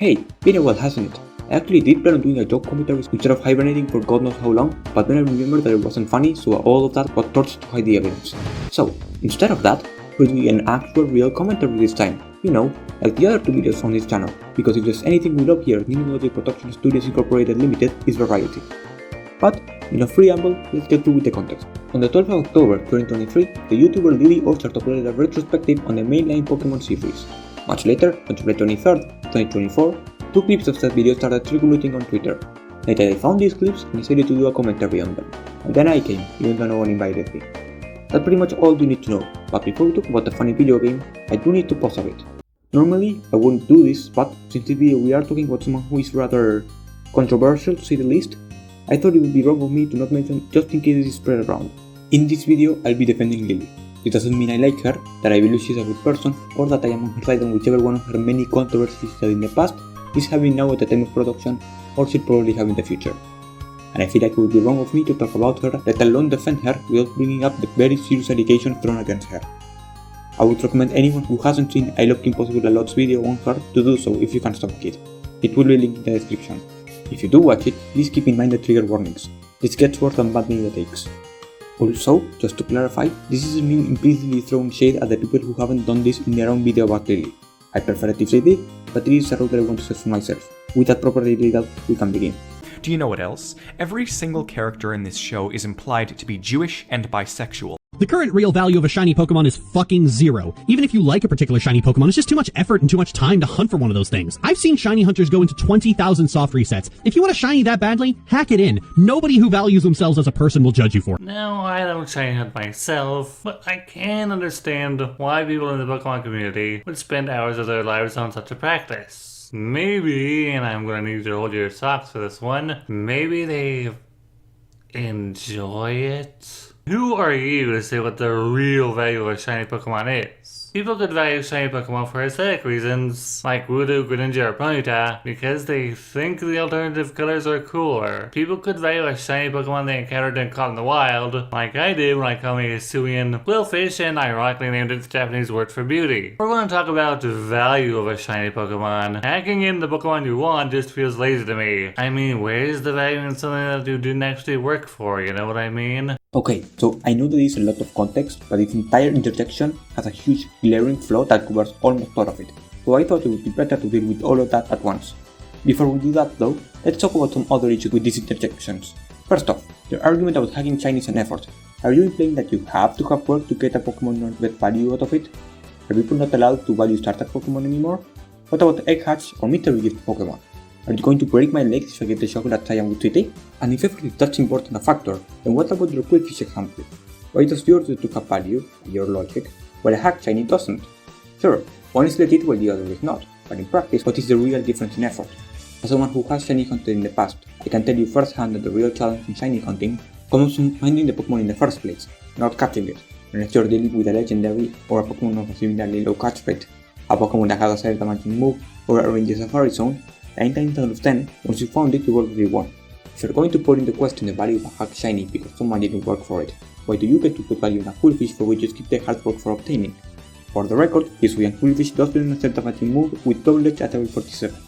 Hey, been a while, hasn't it? I actually did plan on doing a joke commentary instead of hibernating for God knows how long, but then I remembered that it wasn't funny, so all of that got torched to hide the evidence. So, instead of that, we're doing an actual real commentary this time. You know, like the other two videos on this channel, because if there's anything we love here at Minimality Production Studios Incorporated Limited, is variety. But, enough preamble, let's get through with the context. On the 12th of October 2023, the YouTuber Lily Orchard uploaded a retrospective on the mainline Pokemon series. Much later, on July 23rd, 2024, two clips of that video started circulating on Twitter. Naitaidai found these clips and decided to do a commentary on them. And then I came, even though no one invited me. That's pretty much all you need to know, but before we talk about the funny video game, I do need to pause a bit. Normally, I wouldn't do this, but since this video we are talking about someone who is rather controversial to say the least, I thought it would be wrong of me to not mention just in case it is spread around. In this video, I'll be defending Lily. It doesn't mean I like her, that I believe she's a good person, or that I am on her side on whichever one of her many controversies that in the past is having now at the time of production, or she'll probably have in the future. And I feel like it would be wrong of me to talk about her, let alone defend her, without bringing up the very serious allegations thrown against her. I would recommend anyone who hasn't seen I Love Kim Possible a Lot's video on her to do so if you can stop it. It will be linked in the description. If you do watch it, please keep in mind the trigger warnings. This gets worse than bad media takes. Also, just to clarify, this isn't me implicitly throwing shade at the people who haven't done this in their own video about Lily. I prefer it if they did, but it is a route that I want to set for myself. With that properly laid out, we can begin. Do you know what else? Every single character in this show is implied to be Jewish and bisexual. The current real value of a shiny Pokemon is fucking zero. Even if you like a particular shiny Pokemon, it's just too much effort and too much time to hunt for one of those things. I've seen shiny hunters go into 20,000 soft resets. If you want a shiny that badly, hack it in. Nobody who values themselves as a person will judge you for it. No, I don't shiny hunt myself, but I can understand why people in the Pokemon community would spend hours of their lives on such a practice. Maybe, and I'm gonna need you to hold your socks for this one, maybe they enjoy it? Who are you to say what the real value of a shiny Pokemon is? People could value shiny Pokemon for aesthetic reasons, like Voodoo, Greninja, or Ponyta, because they think the alternative colors are cooler. People could value a shiny Pokemon they encountered and caught in the wild, like I did when I caught me a Hisuian Quillfish and ironically named it the Japanese word for beauty. We're going to talk about the value of a shiny Pokemon. Hacking in the Pokemon you want just feels lazy to me. I mean, where's the value in something that you didn't actually work for, you know what I mean? Okay, so I know there is a lot of context, but this entire interjection has a huge glaring flaw that covers almost all of it, so I thought it would be better to deal with all of that at once. Before we do that though, let's talk about some other issues with these interjections. First off, your argument about hacking shiny is an effort. Are you implying that you have to have work to get a Pokemon not get value out of it? Are people not allowed to value starter Pokemon anymore? What about Egg Hatch or Mystery Gift Pokemon? Are you going to break my legs if I get the chocolate I am with Tweety? And if effort is that important a factor, then what about your Quillfish example? Why does yours to have value, by your logic, while a hack shiny doesn't? Sure, one is legit while the other is not, but in practice, what is the real difference in effort? As someone who has shiny hunted in the past, I can tell you firsthand that the real challenge in shiny hunting comes from finding the Pokemon in the first place, not catching it, unless you're dealing with a legendary or a Pokemon of a similarly low catch rate, a Pokemon that has a side damaging move, or arranges a Safari Zone. 9 times out of 10, once you found it, you already won. If you're going to put into question the value of a hack shiny because someone didn't work for it, why do you get to put value in a Quillfish for which you skip the hard work for obtaining? For the record, Hisuian Quillfish does learn a third damaging move with double edge at level 47.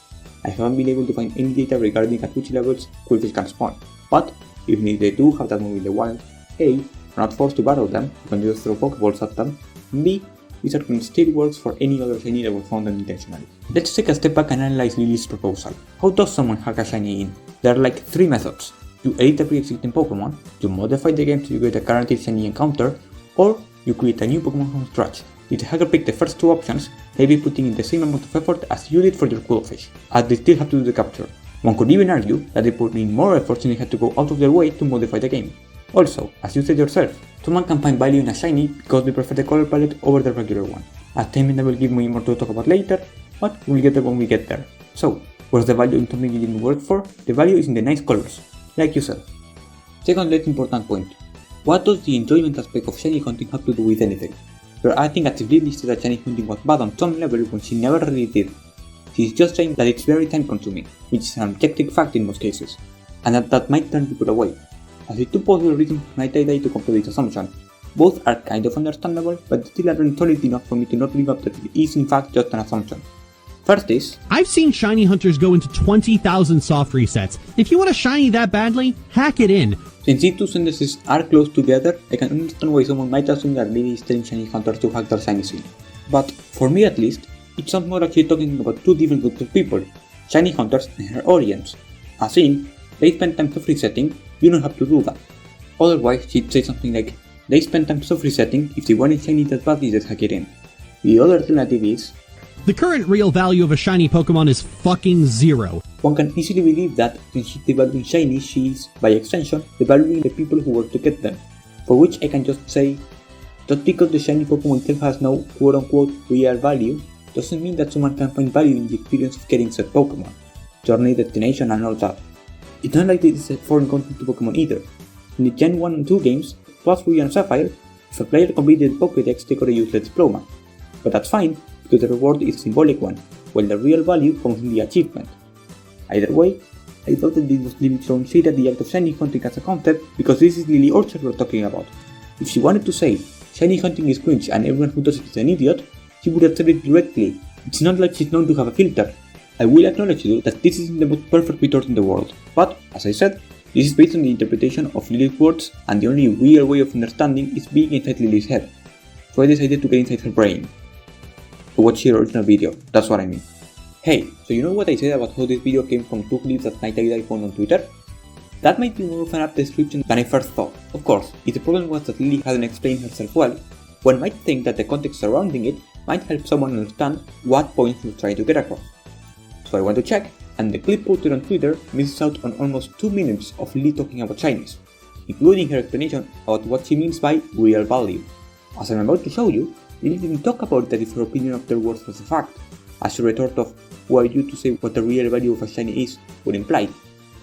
I haven't been able to find any data regarding at which levels Quillfish can spawn, but even if they do have that move in the wild, A, you're not forced to battle them, you can just throw Pokeballs at them, and B, this argument still works for any other shiny that was found unintentionally. Let's take a step back and analyze Lily's proposal. How does someone hack a shiny in? There are like 3 methods. You edit a pre-existing Pokemon, you modify the game so you get a guaranteed shiny encounter, or you create a new Pokemon from scratch. If the hacker picked the first 2 options, they'd be putting in the same amount of effort as you did for your Quillfish, as they still have to do the capture. One could even argue that they put in more effort since they had to go out of their way to modify the game. Also, as you said yourself, someone can find value in a shiny because they prefer the color palette over the regular one. A statement that will give me more to talk about later, but we'll get there when we get there. So, what's the value in something you didn't work for? The value is in the nice colors, like you said. Second less important point. What does the enjoyment aspect of shiny hunting have to do with anything? You're acting as if Lily said that shiny hunting was bad on some level when she never really did. She's just saying that it's very time consuming, which is an objective fact in most cases, and that might turn people away. I see 2 possible reasons for Naitaidai to come to this assumption. Both are kind of understandable, but still aren't solid enough for me to not believe up that it is in fact just an assumption. First is, I've seen shiny hunters go into 20,000 soft resets. If you want a shiny that badly, hack it in. since these two sentences are close together, I can understand why someone might assume that Lily is telling shiny hunters to hack their shiny scene. But, for me at least, it sounds more actually talking about two different groups of people, shiny hunters and her audience. As in, they spend time soft resetting, you don't have to do that. Otherwise, she'd say something like, they spend time soft resetting, if they wanted shiny that badly, just hack it in. The other alternative is, The current real value of a shiny Pokemon is fucking 0. one can easily believe that since she's devaluing shiny, she is, by extension, devaluing the people who work to get them. For which I can just say, just because the shiny Pokemon itself has no quote-unquote real value, doesn't mean that someone can find value in the experience of getting said Pokemon, journey, destination, and all that. It's not like this is a foreign concept to Pokemon either. In the Gen 1 and 2 games, plus Ruby and Sapphire, if a player completed the Pokédex, they got a useless diploma. But that's fine, because the reward is a symbolic one, while the real value comes in the achievement. Either way, I thought that this was Lily throwing shade at the act of shiny hunting as a concept, because this is Lily Orchard we're talking about. If she wanted to say, shiny hunting is cringe and everyone who does it is an idiot, she would have said it directly. It's not like she's known to have a filter. I will acknowledge though that this isn't the most perfect retort in the world, but, as I said, this is based on the interpretation of Lily's words, and the only real way of understanding is being inside Lily's head. So I decided to get inside her brain. To watch her original video, that's what I mean. Hey, so you know what I said about how this video came from two clips that Naitaidai found on Twitter? That might be more of an apt description than I first thought. Of course, if the problem was that Lily hadn't explained herself well, one might think that the context surrounding it might help someone understand what point she was trying to get across. So I went to check, and the clip posted on Twitter misses out on almost 2 minutes of Lily talking about shinies, including her explanation about what she means by real value. As I'm about to show you, Lily didn't talk about that if her opinion of their words was a fact, as a retort of who are you to say what the real value of a shiny is would imply.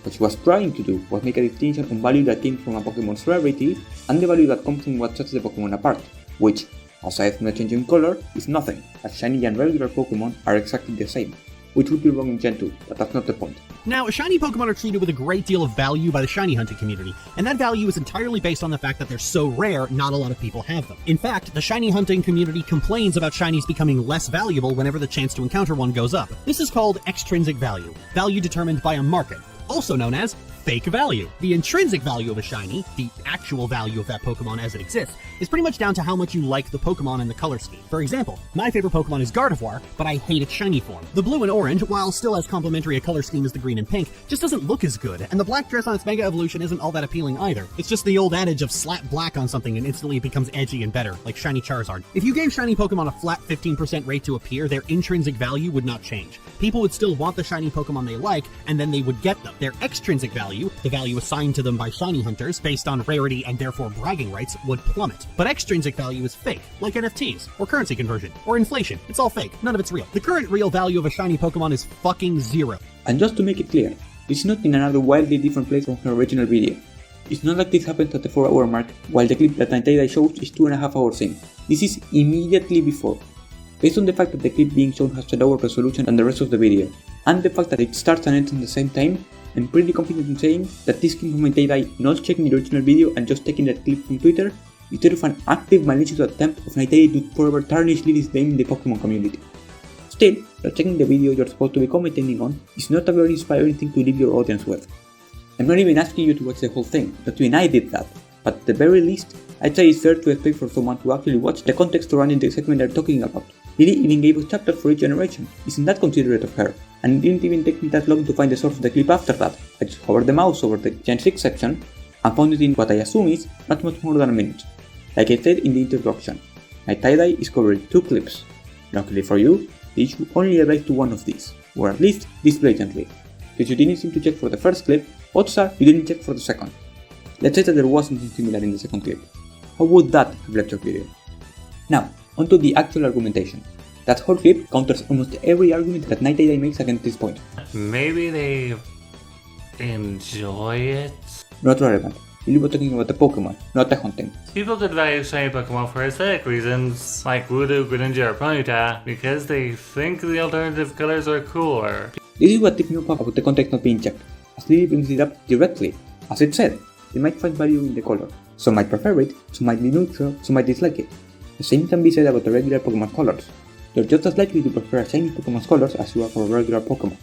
What she was trying to do was make a distinction on value that came from a Pokemon's rarity and the value that comes from what sets the Pokemon apart, which, aside from the change in color, is nothing, as shiny and regular Pokemon are exactly the same, which would be wrong in Gen 2, but that's not the point. Now, shiny Pokemon are treated with a great deal of value by the shiny hunting community, and that value is entirely based on the fact that they're so rare, not a lot of people have them. In fact, the shiny hunting community complains about shinies becoming less valuable whenever the chance to encounter one goes up. This is called extrinsic value, value determined by a market, also known as fake value. The intrinsic value of a shiny, the actual value of that Pokemon as it exists, is pretty much down to how much you like the Pokemon and the color scheme. For example, my favorite Pokemon is Gardevoir, but I hate its shiny form. The blue and orange, while still as complementary a color scheme as the green and pink, just doesn't look as good, and the black dress on its Mega Evolution isn't all that appealing either. It's just the old adage of slap black on something and instantly it becomes edgy and better, like shiny Charizard. If you gave shiny Pokemon a flat 15% rate to appear, their intrinsic value would not change. People would still want the shiny Pokemon they like, and then they would get them. Their extrinsic value, the value assigned to them by shiny hunters based on rarity and therefore bragging rights, would plummet. But extrinsic value is fake, like NFTs, or currency conversion, or inflation. It's all fake, none of it's real. The current real value of a shiny Pokemon is fucking 0. And just to make it clear, this is not in another wildly different place from her original video. It's not like this happens at the 4-hour mark, while the clip that Naitaidai shows is 2.5 hours in. This is immediately before. Based on the fact that the clip being shown has a lower resolution than the rest of the video, and the fact that it starts and ends at the same time, I'm pretty confident in saying that this came from Naitaidai not checking the original video and just taking that clip from Twitter, instead of an active malicious attempt of Naitaidai to forever tarnish Lily's name in the Pokemon community. Still, that checking the video you're supposed to be commenting on is not a very inspiring thing to leave your audience with. I'm not even asking you to watch the whole thing, not even I did that, but at the very least, I'd say it's fair to expect for someone to actually watch the context surrounding the segment they're talking about. Lily even gave us chapters for each generation, isn't that considerate of her? And it didn't even take me that long to find the source of the clip after that. I just hovered the mouse over the Gen 6 section and found it in what I assume is not much more than a minute. Like I said in the introduction, Naitaidai is covering 2 clips. Luckily for you, the issue only relates to one of these, or at least this blatantly. Since you didn't seem to check for the first clip, odds are you didn't check for the second. Let's say that there was something similar in the second clip. How would that have left your video? Now, onto the actual argumentation. That whole clip counters almost every argument that Naitaidai makes against this point. Maybe they enjoy it? Not relevant. Lily was talking about the Pokemon, not the hunting. People could value shiny Pokemon for aesthetic reasons, like Voodoo, Greninja, or Ponyta, because they think the alternative colors are cooler. This is what tipped me off about the context not being checked, as Lily brings it up directly. As it said, they might find value in the color. Some might prefer it, some might be neutral, some might dislike it. The same can be said about the regular Pokemon colors. you're just as likely to prefer a shiny Pokemon's colors as you are for a regular Pokemon.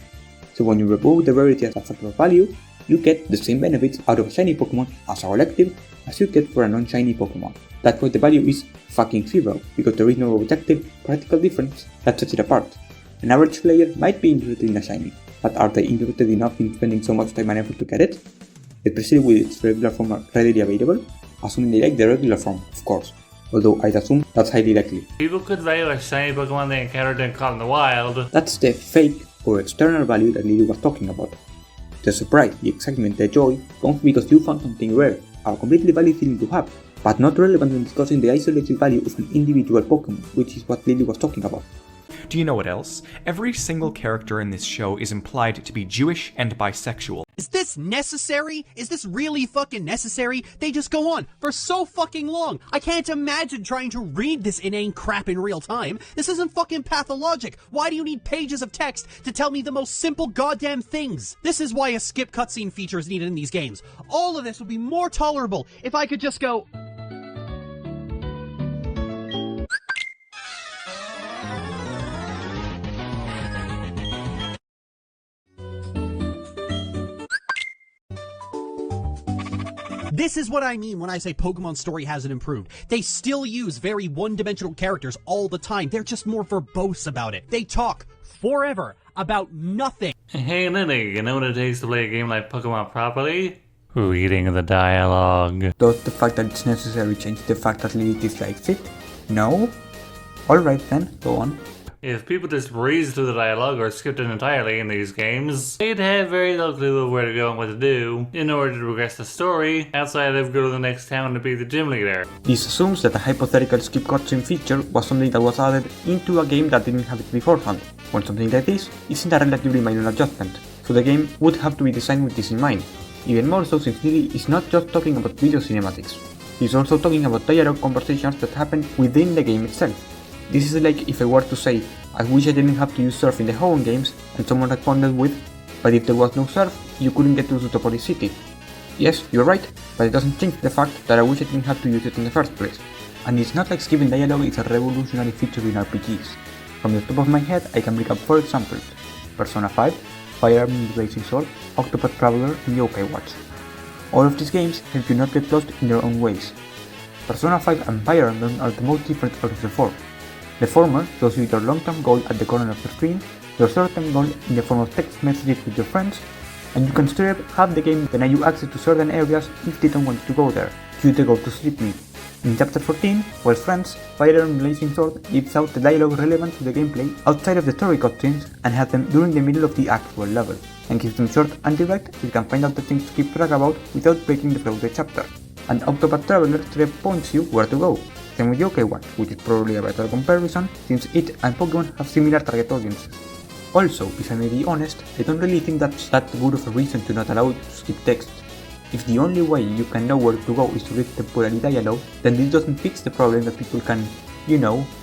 So when you remove the rarity as a factor of value, you get the same benefits out of a shiny Pokemon as a collective as you get for a non-shiny Pokemon. That's why the value is fucking zero, because there is no objective practical difference that sets it apart. An average player might be interested in a shiny, but are they interested enough in spending so much time and effort to get it? Especially with its regular form readily available? Assuming they like the regular form, of course. Although I'd assume that's highly likely. People could value a shiny Pokemon they encountered and caught in the wild. That's the fake or external value that Lily was talking about. The surprise, the excitement, the joy comes because you found something rare, a completely valid feeling to have, but not relevant when discussing the isolated value of an individual Pokemon, which is what Lily was talking about. Do you know what else? Every single character in this show is implied to be Jewish and bisexual. Is this necessary? Is this really fucking necessary? They just go on for so fucking long. I can't imagine trying to read this inane crap in real time. This isn't fucking pathologic. Why do you need pages of text to tell me the most simple goddamn things? This is why a skip cutscene feature is needed in these games. All of this would be more tolerable if I could just go... This is what I mean when I say Pokemon's story hasn't improved. They still use very one-dimensional characters all the time. They're just more verbose about it. They talk forever about nothing. Hey Lily, you know what it takes to play a game like Pokemon properly? Reading the dialogue. Does the fact that it's necessary change the fact that Lily dislikes it? No? Alright then, go on. If people just breezed through the dialogue or skipped it entirely in these games, they'd have very little clue of where to go and what to do in order to progress the story outside of go to the next town to be the gym leader. This assumes that a hypothetical skip cutscene feature was something that was added into a game that didn't have it beforehand, when something like this isn't a relatively minor adjustment, so the game would have to be designed with this in mind. Even more so since Lily is not just talking about video cinematics, he's also talking about dialogue conversations that happen within the game itself. This is like if I were to say, I wish I didn't have to use surf in the home games, and someone responded with, but if there was no surf, you couldn't get to Sutopolis City. Yes, you're right, but it doesn't change the fact that I wish I didn't have to use it in the first place. And it's not like skipping dialogue is a revolutionary feature in RPGs. From the top of my head, I can bring up 4 examples: Persona 5, Fire Emblem Blazing Sword, Octopath Traveler, and Yokai Watch. All of these games help you not get lost in their own ways. Persona 5 and Fire Emblem are the most different out of the 4. The former shows you your long-term goal at the corner of the screen, your short-term goal in the form of text messages with your friends, and you can straight up have the game deny you access to certain areas if they don't want you to go there, cue the go to sleep me. In chapter 14, while Friends, Fire Emblem Blazing Sword gives out the dialogue relevant to the gameplay outside of the story cutscenes and has them during the middle of the actual level, and keeps them short and direct so you can find out the things to keep track about without breaking the flow of the chapter. And Octopath Traveler straight points you where to go. Same with Yokai Watch, which is probably a better comparison since it and Pokemon have similar target audiences. Also, if I may be honest, I don't really think that's that good of a reason to not allow you to skip text. If the only way you can know where to go is to read temporary dialogue, then this doesn't fix the problem that people can,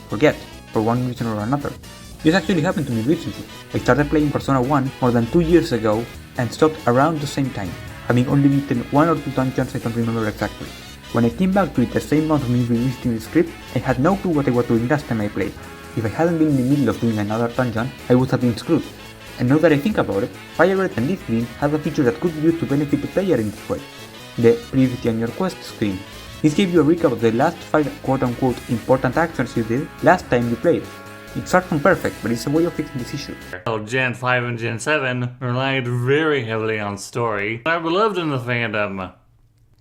forget, for one reason or another. This actually happened to me recently. I started playing Persona 1 more than 2 years ago and stopped around the same time, having only beaten 1 or 2 dungeons I don't remember exactly. When I came back to it the same month of me revisiting the script, I had no clue what I was doing last time I played. If I hadn't been in the middle of doing another dungeon, I would have been screwed. And now that I think about it, Fire Red and Leaf Green have a feature that could be used to benefit the player in this way. The Previously on Your Quest screen. This gave you a recap of the last 5 quote-unquote important actions you did last time you played. It's far from perfect, but it's a way of fixing this issue. Gen 5 and Gen 7 relied very heavily on story, are beloved in the fandom.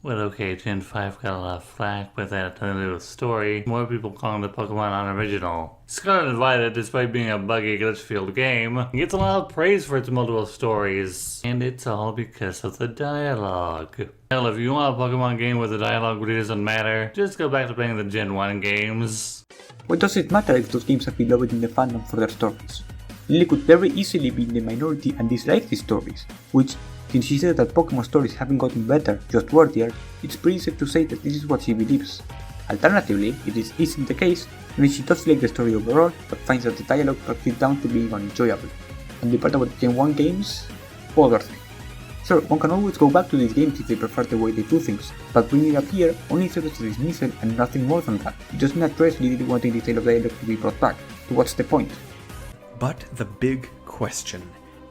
Well, okay, Gen 5 got a lot of flack, but that had nothing to do with story. More people calling the Pokemon unoriginal. Scarlet and Violet, despite being a buggy, glitch-filled game, gets a lot of praise for its multiple stories. And it's all because of the dialogue. Hell, if you want a Pokemon game where the dialogue really doesn't matter, just go back to playing the Gen 1 games. Why does it matter if those games are beloved in the fandom for their stories? Lily could very easily be in the minority and dislike these stories, which, since she said that Pokemon stories haven't gotten better, just worthier, it's pretty safe to say that this is what she believes. Alternatively, if this isn't the case, maybe she does like the story overall, but finds that the dialogue drops it down to being unenjoyable. And the part about the Gen 1 games? Other thing. Sure, one can always go back to these games if they prefer the way they do things, but bringing it up here only serves as a dismissal and nothing more than that. It doesn't address really wanting the style of dialogue to be brought back. what's the point? But the big question.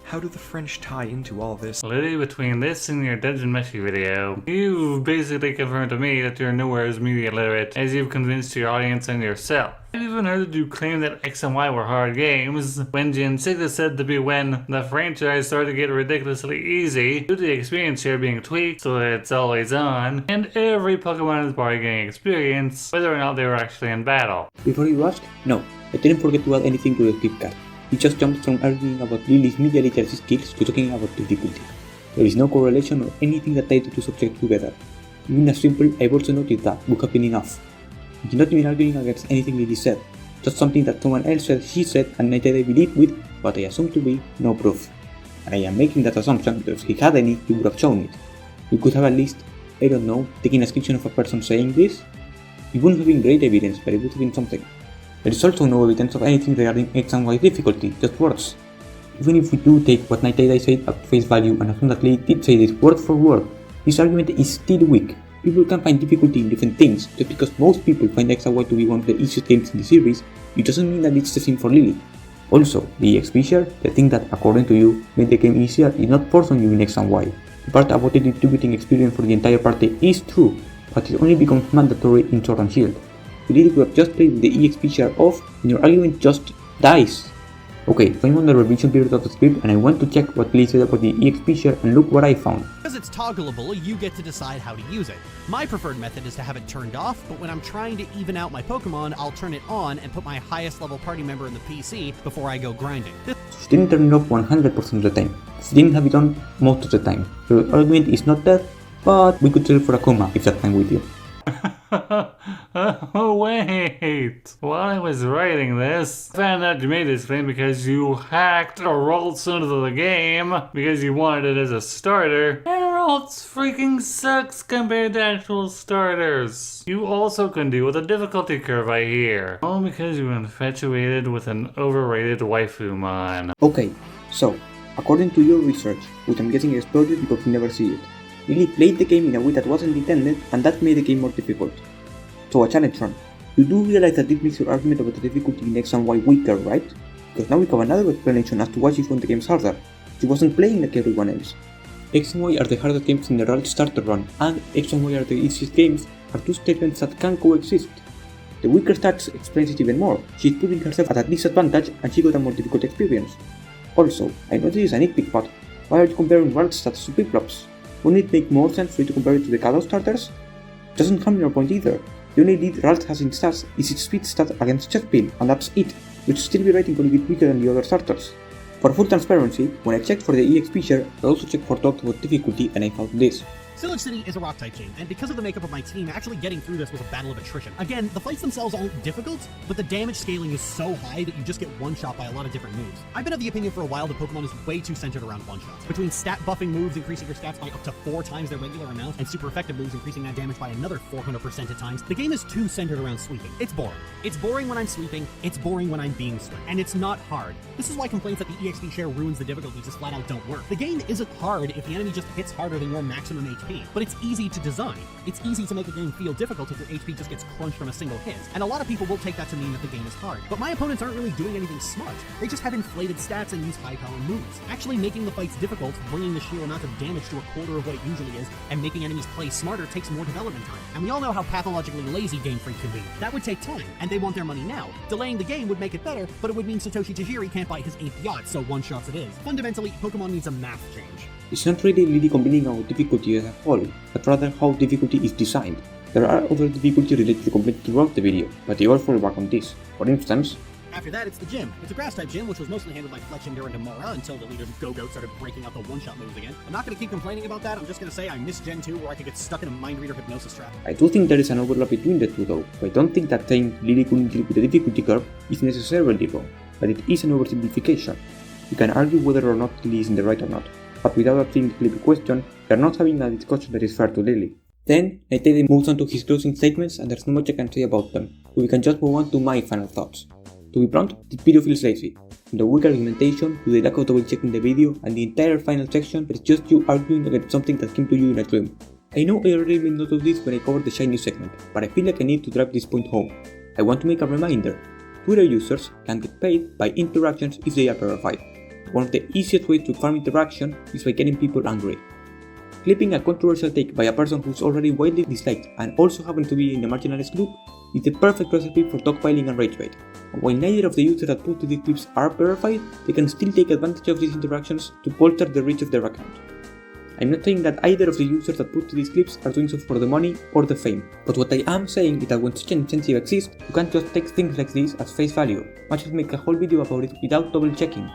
How do the French tie into all this? Literally between this and your Dungeon Meshi video, you've basically confirmed to me that you're nowhere as media literate as you've convinced your audience and yourself. I've even heard you claim that X and Y were hard games, when Gen 6 is said to be when the franchise started to get ridiculously easy, due to the experience share being tweaked so that it's always on, and every Pokemon is party game experience, whether or not they were actually in battle. Before you ask, no, I didn't forget to add anything to the script card. We just jumped from arguing about Lily's media literacy skills to talking about difficulty. There is no correlation or anything that ties the two subjects together. Even as simple, I've also noticed that would have been enough. You're not even arguing against anything Lily said, just something that someone else said she said and Naitaidai believed with what I assume to be no proof. And I am making that assumption because if he had any, he would have shown it. We could have at least, I don't know, taken a screenshot of a person saying this. It wouldn't have been great evidence, but it would have been something. There is also no evidence of anything regarding X and Y difficulty, just words. Even if we do take what Naitaidai said at face value and assume that Lily did say this word for word, this argument is still weak. People can find difficulty in different things. Just because most people find X and Y to be one of the easiest games in the series, it doesn't mean that it's the same for Lily. Also, the EXP share, the thing that according to you made the game easier, is not forced on you in X and Y. The part about the distributing experience for the entire party is true, but it only becomes mandatory in Sword and Shield. You really could have just played with the EXP share off and your argument just dies. Okay, so I'm on the revision period of the script and I went to check what Lily said about the EXP share and look what I found. Because it's toggleable, you get to decide how to use it. My preferred method is to have it turned off, but when I'm trying to even out my Pokemon, I'll turn it on and put my highest level party member in the PC before I go grinding. She didn't turn it off 100% of the time. She didn't have it on most of the time. So the argument is not dead, but we could settle for a coma if that's fine with you. Oh wait! While I was writing this, I found out you made this claim because you hacked Ralts into the game because you wanted it as a starter, and Ralts freaking sucks compared to actual starters. You also can deal with a difficulty curve, I hear. All because you were infatuated with an overrated waifumon. Okay, so, according to your research, which I'm guessing exploded because you never see it, Lily played the game in a way that wasn't intended, and that made the game more difficult. So a challenge run. You do realize that this makes your argument about the difficulty in X and Y weaker, right? Because now we have another explanation as to why she found the games harder. She wasn't playing like everyone else. X and Y are the hardest games in the Ralt starter run, and X and Y are the easiest games are two statements that can coexist. The weaker stats explains it even more. She's putting herself at a disadvantage and she got a more difficult experience. Also, I know this is a nitpick, but why are you comparing Ralt stats to Piplups? Wouldn't it make more sense for you to compare it to the Kalos starters? Doesn't come in your point either. The only lead Ralt has in stats is its speed stat against Chespin, and that's it, which still be rating will be weaker than the other starters. For full transparency, when I checked for the EXP share, I also checked for talk about difficulty and I found this. Sillage City is a rock-type game, and because of the makeup of my team, actually getting through this was a battle of attrition. Again, the fights themselves aren't difficult, but the damage scaling is so high that you just get one-shot by a lot of different moves. I've been of the opinion for a while that Pokemon is way too centered around one-shots. Between stat-buffing moves increasing your stats by up to 4 times their regular amount, and super-effective moves increasing that damage by another 400% at times, the game is too centered around sweeping. It's boring. It's boring when I'm sweeping, it's boring when I'm being swept, and it's not hard. This is why complaints that the EXP share ruins the difficulty just flat-out don't work. The game isn't hard if the enemy just hits harder than your maximum HP, but it's easy to design. It's easy to make a game feel difficult if your HP just gets crunched from a single hit, and a lot of people will take that to mean that the game is hard. But my opponents aren't really doing anything smart. They just have inflated stats and use high-power moves. Actually making the fights difficult, bringing the sheer amount of damage to a quarter of what it usually is, and making enemies play smarter takes more development time. And we all know how pathologically lazy Game Freak can be. That would take time, and they want their money now. Delaying the game would make it better, but it would mean Satoshi Tajiri can't buy his 8th yacht, so one-shots it is. Fundamentally, Pokemon needs a math change. It's not really complaining about difficulty as a whole, but rather how difficulty is designed. There are other difficulty related to complete throughout the video, but they all fall back on this. For instance, after that, it's the gym. It's a grass-type gym, which was mostly handled by Fletch, Endure, and Demora until the leaders of Go-Goat started breaking out the one-shot moves again. I'm not going to keep complaining about that, I'm just going to say I miss Gen 2 where I could get stuck in a mind reader hypnosis trap. I do think there is an overlap between the two though, so I don't think that saying Lily couldn't deal with the difficulty curve is necessarily wrong, but it is an oversimplification. You can argue whether or not Lily is in the right or not, but without asking the Lily question, we are not having a discussion that is fair to Lily. Then, Naitaidai moves on to his closing statements and there's not much I can say about them, so we can just move on to my final thoughts. To be blunt, this video feels lazy. From the weak argumentation, to the lack of double checking the video, and the entire final section is just you arguing against something that came to you in a dream. I know I already made note of this when I covered the shiny segment, but I feel like I need to drive this point home. I want to make a reminder. Twitter users can get paid by interactions if they are verified. One of the easiest ways to farm interaction is by getting people angry. Clipping a controversial take by a person who's already widely disliked and also happens to be in a marginalized group is the perfect recipe for dogpiling and rage bait. While neither of the users that put these clips are verified, they can still take advantage of these interactions to bolster the reach of their account. I'm not saying that either of the users that put these clips are doing so for the money or the fame, but what I am saying is that when such an incentive exists, you can't just take things like this as face value, much as make a whole video about it without double checking.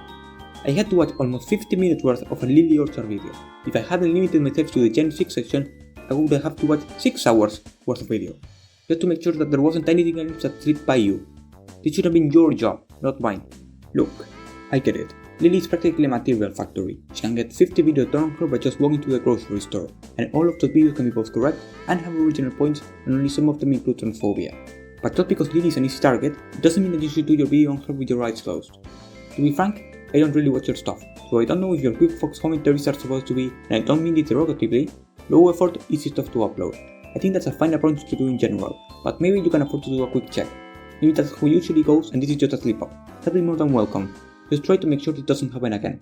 I had to watch almost 50 minutes worth of a Lily Orchard video. If I hadn't limited myself to the Gen 6 section, I would have to watch 6 hours worth of video, just to make sure that there wasn't anything else that slipped by you. This should have been your job, not mine. Look, I get it. Lily is practically a material factory. She can get 50 videos done on her by just walking to the grocery store, and all of those videos can be both correct and have original points, and only some of them include transphobia. But just because Lily is an easy target, it doesn't mean that you should do your video on her with your eyes closed. To be frank, I don't really watch your stuff, so I don't know if your quick fox commentaries are supposed to be, and I don't mean it derogatively, low effort, easy stuff to upload. I think that's a fine approach to do in general, but maybe you can afford to do a quick check. Maybe that's how it usually goes and this is just a slip up. That'd be more than welcome. Just try to make sure it doesn't happen again.